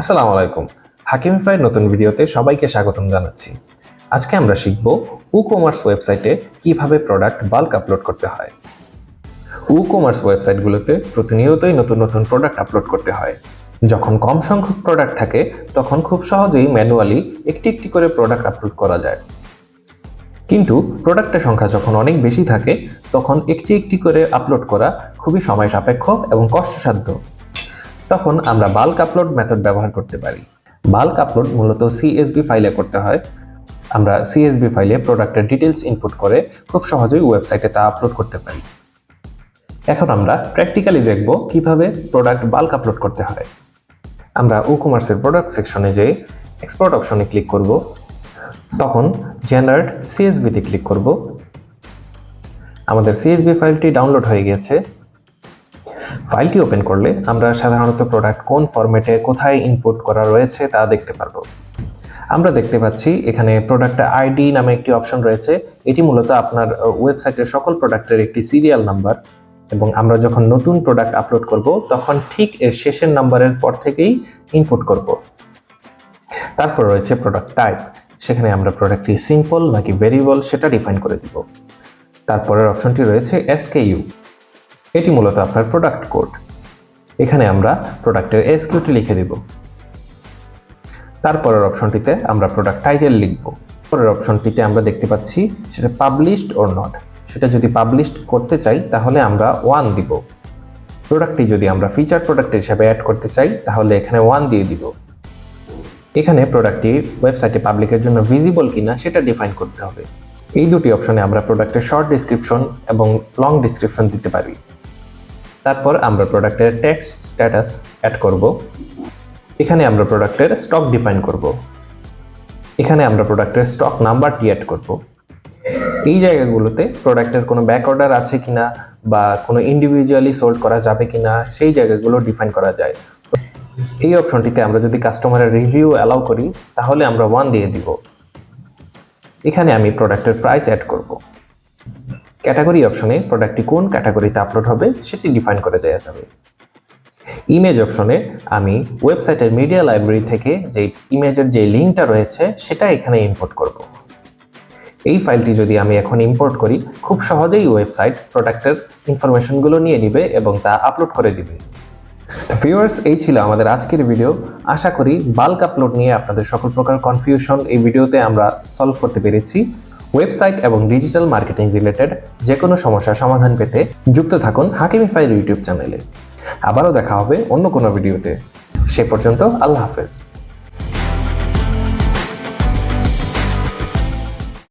আসসালামু আলাইকুম। হাকিমিফাইয়ের নতুন ভিডিওতে সবাইকে স্বাগতম জানাচ্ছি। আজকে আমরা শিখব ই-কমার্স ওয়েবসাইটে কিভাবে প্রোডাক্ট বাল্ক আপলোড করতে হয়। ই-কমার্স ওয়েবসাইটগুলোতে প্রতিনিয়তই নতুন নতুন প্রোডাক্ট আপলোড করতে হয়। যখন কম সংখ্যক প্রোডাক্ট থাকে তখন খুব সহজেই ম্যানুয়ালি একটি একটি করে প্রোডাক্ট আপলোড করা যায়। কিন্তু প্রোডাক্টের সংখ্যা যখন অনেক বেশি থাকে তখন একটি একটি করে আপলোড করা খুবই সময় সাপেক্ষ এবং কষ্টসাধ্য। তখন আমরা বাল্ক আপলোড মেথড ব্যবহার করতে পারি। বাল্ক আপলোড মূলত CSV ফাইলে করতে হয়। আমরা CSV ফাইলে প্রোডাক্টের ডিটেলস ইনপুট করে খুব সহজেই ওয়েবসাইটে তা আপলোড করতে পারি। এখন আমরা প্র্যাকটিক্যালি দেখব কিভাবে প্রোডাক্ট বাল্ক আপলোড করতে হয়। আমরা ই-কমার্সের প্রোডাক্ট সেকশনে যেয়ে এক্সপোর্ট অপশনে ক্লিক করব। তখন জেনারেট CSV তে ক্লিক করব। আমাদের CSV ফাইলটি ডাউনলোড হয়ে গেছে। ফাইলটি ওপেন করলে আমরা সাধারণত প্রোডাক্ট কোন ফরম্যাটে কোথায় ইনপুট করা রয়েছে তা দেখতে পারবো। আমরা দেখতে পাচ্ছি এখানে প্রোডাক্ট আইডি নামে একটি অপশন রয়েছে। এটি মূলত আপনার ওয়েবসাইটের সকল প্রোডাক্টের একটি সিরিয়াল নাম্বার, এবং আমরা যখন নতুন প্রোডাক্ট আপলোড করব তখন ঠিক এর শেষের নাম্বারের পর থেকেই ইনপুট করব। তারপর রয়েছে প্রোডাক্ট টাইপ, সেখানে আমরা প্রোডাক্টটি সিম্পল নাকি ভেরিয়েবল সেটা ডিফাইন করে দিব। তারপরের অপশনটি রয়েছে SKU, এটি মূলত আপনার প্রোডাক্ট কোড। এখানে আমরা প্রোডাক্টের SKUটি লিখে দিব। তারপরের অপশনটিতে আমরা প্রোডাক্ট টাইটেল লিখব। পরের অপশনটিতে আমরা দেখতে পাচ্ছি সেটা পাবলিশড অর নট, সেটা যদি পাবলিশড করতে চাই তাহলে আমরা 1 দিব। প্রোডাক্টটি যদি আমরা ফিচার প্রোডাক্ট হিসেবে অ্যাড করতে চাই তাহলে এখানে 1 দিয়ে দিব। এখানে প্রোডাক্টটি ওয়েবসাইটে পাবলিকের জন্য ভিজিবল কিনা সেটা ডিফাইন করতে হবে। এই দুটি অপশনে আমরা প্রোডাক্টের শর্ট ডেসক্রিপশন এবং লং ডেসক্রিপশন দিতে পারি। তারপর আমরা প্রোডাক্টের টেক্সট স্ট্যাটাস অ্যাড করব। এখানে আমরা প্রোডাক্টের স্টক ডিফাইন করব। এখানে আমরা প্রোডাক্টের স্টক নাম্বারটি অ্যাড করব। এই জায়গাগুলোতে প্রোডাক্টের কোনো ব্যাক অর্ডার আছে কিনা বা কোনো ইন্ডিভিজুয়ালি সোল্ড করা যাবে কিনা সেই জায়গাগুলো ডিফাইন করা যায়। এই অপশনটিতে আমরা যদি কাস্টমারের রিভিউ অ্যালাউ করি তাহলে আমরা 1 দিয়ে দিব। এখানে আমি প্রোডাক্টের প্রাইস অ্যাড করব। ক্যাটাগরি অপশনে প্রোডাক্টটি কোন ক্যাটাগরিতে আপলোড হবে সেটি ডিফাইন করে দেওয়া যাবে। ইমেজ অপশনে আমি ওয়েবসাইটের মিডিয়া লাইব্রেরি থেকে যে ইমেজের যে লিঙ্কটা রয়েছে সেটা এখানে ইম্পোর্ট করব। এই ফাইলটি যদি আমি এখন ইম্পোর্ট করি খুব সহজেই ওয়েবসাইট প্রোডাক্টের ইনফরমেশনগুলো নিয়ে নিবে এবং তা আপলোড করে দিবে। তো ভিউয়ার্স, এই ছিল আমাদের আজকের ভিডিও। আশা করি বাল্ক আপলোড নিয়ে আপনাদের সকল প্রকার কনফিউশন এই ভিডিওতে আমরা সলভ করতে পেরেছি। ওয়েবসাইট এবং ডিজিটাল মার্কেটিং রিলেটেড যে কোনো সমস্যার সমাধান পেতে যুক্ত থাকুন হাকিমিফাই ইউটিউব চ্যানেলে। আবারও দেখা হবে অন্য কোনো ভিডিওতে। সে পর্যন্ত আল্লাহ হাফেজ।